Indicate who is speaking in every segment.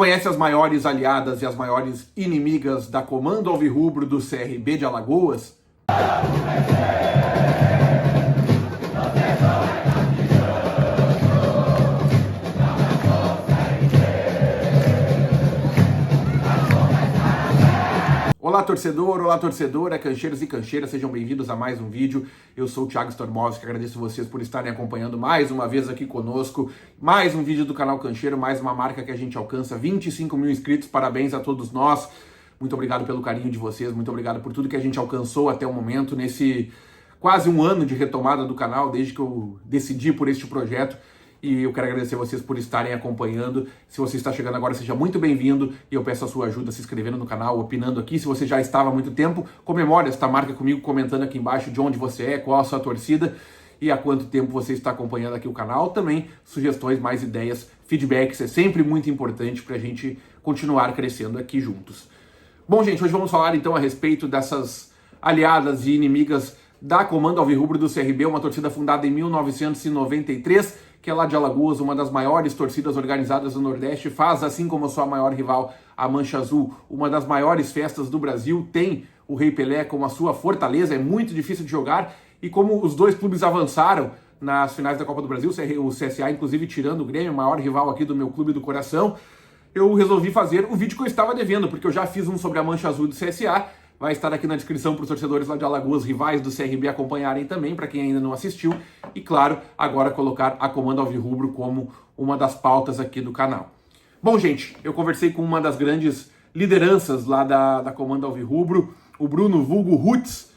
Speaker 1: Conhece as maiores aliadas e as maiores inimigas da Comando Alvirrubro do CRB de Alagoas? Olá torcedor, olá torcedora, cancheiros e cancheiras, sejam bem-vindos a mais um vídeo. Eu sou o Thiago Stormovski, agradeço vocês por estarem acompanhando mais uma vez aqui conosco. Mais um vídeo do canal Cancheiro, mais uma marca que a gente alcança, 25 mil inscritos, parabéns a todos nós. Muito obrigado pelo carinho de vocês, muito obrigado por tudo que a gente alcançou até o momento, nesse quase um ano de retomada do canal, desde que eu decidi por este projeto. E eu quero agradecer vocês por estarem acompanhando. Se você está chegando agora, seja muito bem-vindo. E eu peço a sua ajuda se inscrevendo no canal, opinando aqui. Se você já estava há muito tempo, comemore esta marca comigo, comentando aqui embaixo de onde você é, qual a sua torcida e há quanto tempo você está acompanhando aqui o canal. Também sugestões, mais ideias, feedbacks. É sempre muito importante para a gente continuar crescendo aqui juntos. Bom, gente, hoje vamos falar então a respeito dessas aliadas e inimigas da Comando Alvirrubro do CRB, uma torcida fundada em 1993, que é lá de Alagoas, uma das maiores torcidas organizadas do Nordeste, faz, assim como a sua maior rival, a Mancha Azul, uma das maiores festas do Brasil, tem o Rei Pelé como a sua fortaleza, é muito difícil de jogar, e como os dois clubes avançaram nas finais da Copa do Brasil, o CSA inclusive tirando o Grêmio, o maior rival aqui do meu clube do coração, eu resolvi fazer o vídeo que eu estava devendo, porque eu já fiz um sobre a Mancha Azul do CSA, vai estar aqui na descrição para os torcedores lá de Alagoas, rivais do CRB, acompanharem também, para quem ainda não assistiu. E claro, agora colocar a Comando Alvirrubro como uma das pautas aqui do canal. Bom, gente, eu conversei com uma das grandes lideranças lá da Comando Alvirrubro, o Bruno vulgo Roots,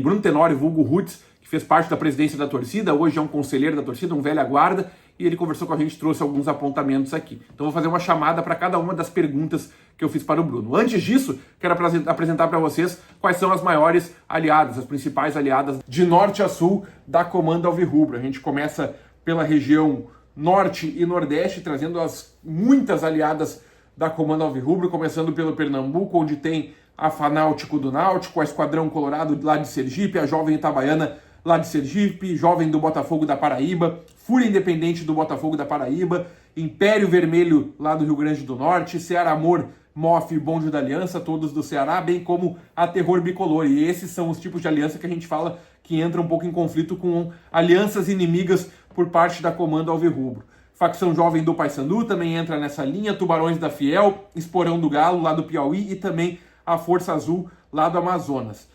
Speaker 1: Bruno Tenório vulgo Roots, que fez parte da presidência da torcida, hoje é um conselheiro da torcida, um velha guarda, e ele conversou com a gente, trouxe alguns apontamentos aqui. Então vou fazer uma chamada para cada uma das perguntas que eu fiz para o Bruno. Antes disso, quero apresentar para vocês quais são as maiores aliadas, as principais aliadas de norte a sul da Comando Alvirrubro. A gente começa pela região norte e nordeste, trazendo as muitas aliadas da Comando Alvirrubro, começando pelo Pernambuco, onde tem a Fanáutico do Náutico, a Esquadrão Colorado lá de Sergipe, a Jovem Itabaiana lá de Sergipe, Jovem do Botafogo da Paraíba, Fúria Independente do Botafogo da Paraíba, Império Vermelho lá do Rio Grande do Norte, Ceará Amor, MOF e Bonde da Aliança, todos do Ceará, bem como a Terror Bicolor. E esses são os tipos de aliança que a gente fala que entra um pouco em conflito com alianças inimigas por parte da Comando Alvirrubro. Facção Jovem do Paysandu também entra nessa linha, Tubarões da Fiel, Esporão do Galo lá do Piauí e também a Força Azul lá do Amazonas.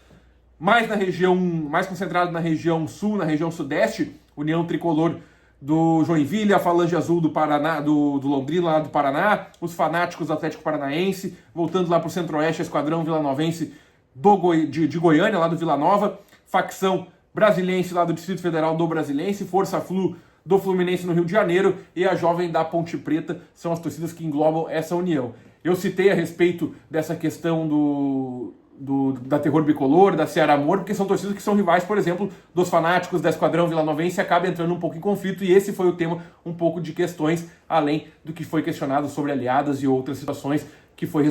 Speaker 1: Mais concentrado na região sul, na região sudeste, União Tricolor do Joinville, a Falange Azul do Paraná, do Londrina lá do Paraná, os Fanáticos do Atlético Paranaense, voltando lá para o Centro-Oeste, a Esquadrão Vilanovense de Goiânia, lá do Vila Nova, Facção Brasiliense lá do Distrito Federal do Brasiliense, Força Flu do Fluminense no Rio de Janeiro e a Jovem da Ponte Preta, são as torcidas que englobam essa união. Eu citei a respeito dessa questão da Terror Bicolor, da Ceará Amor, porque são torcidas que são rivais, por exemplo, dos Fanáticos, da Esquadrão Vilanovense, e acaba entrando um pouco em conflito, e esse foi o tema, um pouco de questões, além do que foi questionado sobre aliadas e outras situações, que foi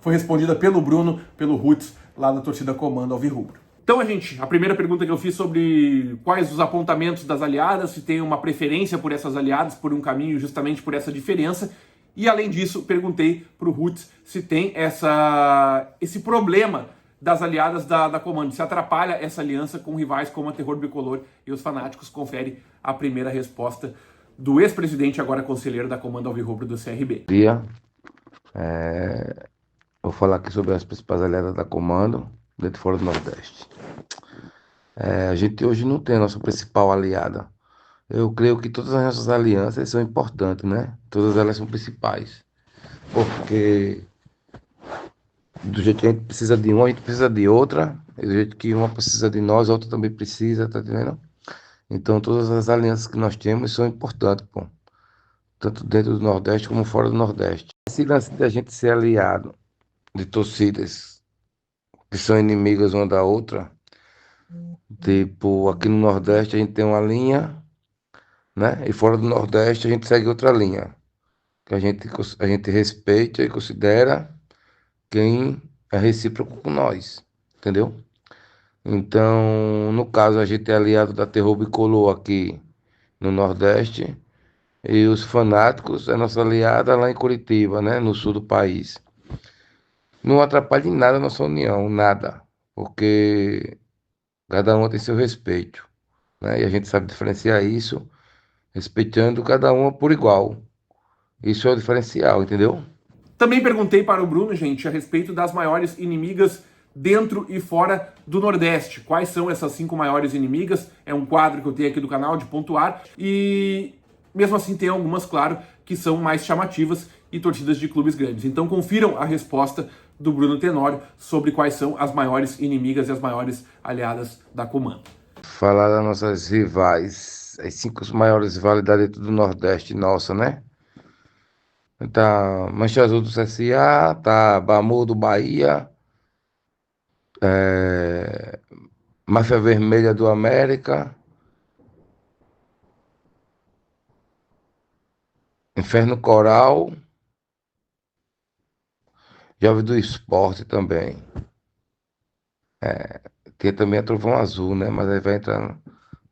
Speaker 1: respondida pelo Bruno, pelo Roots, lá da torcida Comando Alvirrubro. Então, gente, a primeira pergunta que eu fiz sobre quais os apontamentos das aliadas, se tem uma preferência por essas aliadas, por um caminho justamente por essa diferença, e além disso, perguntei para o Roots se tem esse problema das aliadas da Comando, se atrapalha essa aliança com rivais como a Terror Bicolor e os Fanáticos. Confere a primeira resposta do ex-presidente, agora conselheiro da Comando Alvirrubro do CRB.
Speaker 2: Vou falar aqui sobre as principais aliadas da Comando, dentro e fora do Nordeste. A gente hoje não tem a nossa principal aliada. Eu creio que todas as nossas alianças são importantes, né? Todas elas são principais. Porque do jeito que a gente precisa de uma, a gente precisa de outra. E do jeito que uma precisa de nós, a outra também precisa, tá entendendo? Então todas as alianças que nós temos são importantes, pô. Tanto dentro do Nordeste como fora do Nordeste. Esse lance de a gente ser aliado de torcidas que são inimigas uma da outra, tipo, aqui no Nordeste a gente tem uma linha, né? E fora do Nordeste a gente segue outra linha, que a gente respeita e considera quem é recíproco com nós, entendeu? Então, no caso, a gente é aliado da Terror Bicolor aqui no Nordeste, E os fanáticos é nossa aliada lá em Curitiba, né? No sul do país. Não atrapalha em nada a nossa união, nada. Porque cada um tem seu respeito, né? E a gente sabe diferenciar isso, respeitando cada uma por igual. Isso é o diferencial, entendeu?
Speaker 1: Também perguntei para o Bruno, gente, a respeito das maiores inimigas dentro e fora do Nordeste. Quais são essas 5 maiores inimigas? É um quadro que eu tenho aqui do canal de pontuar. E mesmo assim tem algumas, claro, que são mais chamativas e torcidas de clubes grandes. Então confiram a resposta do Bruno Tenório sobre quais são as maiores inimigas e as maiores aliadas da Comando.
Speaker 2: Falar das nossas rivais, as 5 maiores rivalidades dentro do Nordeste, nossa, né? Tá Mancha Azul do CSA, tá Bamu do Bahia, é, Máfia Vermelha do América, Inferno Coral, Jovem do Esporte também. Tem também a Trovão Azul, né? Mas aí vai entrar,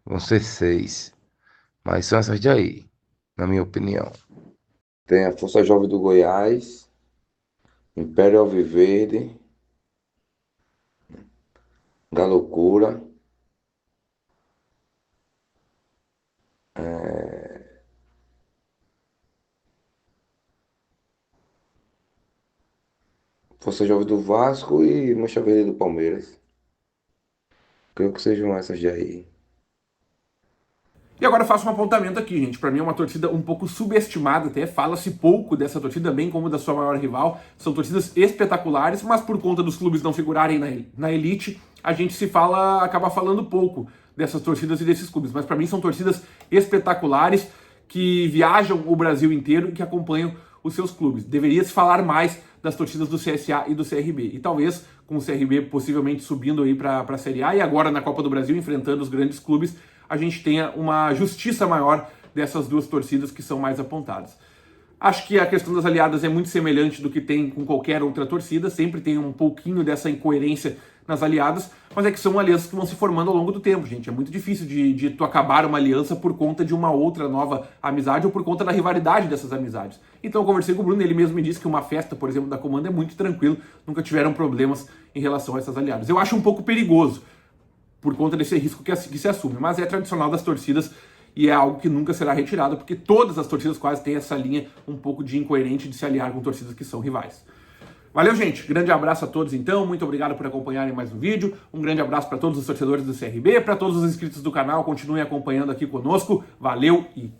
Speaker 2: vão ser 6. Mas são essas de aí, na minha opinião. Tem a Força Jovem do Goiás, Império Alviverde, Galocura, Força Jovem do Vasco e Mancha Verde do Palmeiras. Creio que sejam essas de aí.
Speaker 1: E agora eu faço um apontamento aqui, gente. Para mim é uma torcida um pouco subestimada, até fala-se pouco dessa torcida, bem como da sua maior rival. São torcidas espetaculares, mas por conta dos clubes não figurarem na elite, a gente acaba falando pouco dessas torcidas e desses clubes. Mas para mim são torcidas espetaculares que viajam o Brasil inteiro e que acompanham os seus clubes. Deveria se falar mais das torcidas do CSA e do CRB. E talvez com o CRB possivelmente subindo aí para a Série A e agora na Copa do Brasil enfrentando os grandes clubes, a gente tenha uma justiça maior dessas duas torcidas que são mais apontadas. Acho que a questão das aliadas é muito semelhante do que tem com qualquer outra torcida, sempre tem um pouquinho dessa incoerência nas aliadas, mas é que são alianças que vão se formando ao longo do tempo, gente. É muito difícil de tu acabar uma aliança por conta de uma outra nova amizade ou por conta da rivalidade dessas amizades. Então eu conversei com o Bruno, ele mesmo me disse que uma festa, por exemplo, da Comando é muito tranquilo, nunca tiveram problemas em relação a essas aliadas. Eu acho um pouco perigoso, por conta desse risco que se assume, mas é tradicional das torcidas e é algo que nunca será retirado, porque todas as torcidas quase têm essa linha um pouco de incoerente de se aliar com torcidas que são rivais. Valeu, gente. Grande abraço a todos, então. Muito obrigado por acompanharem mais um vídeo. Um grande abraço para todos os torcedores do CRB, para todos os inscritos do canal. Continuem acompanhando aqui conosco. Valeu e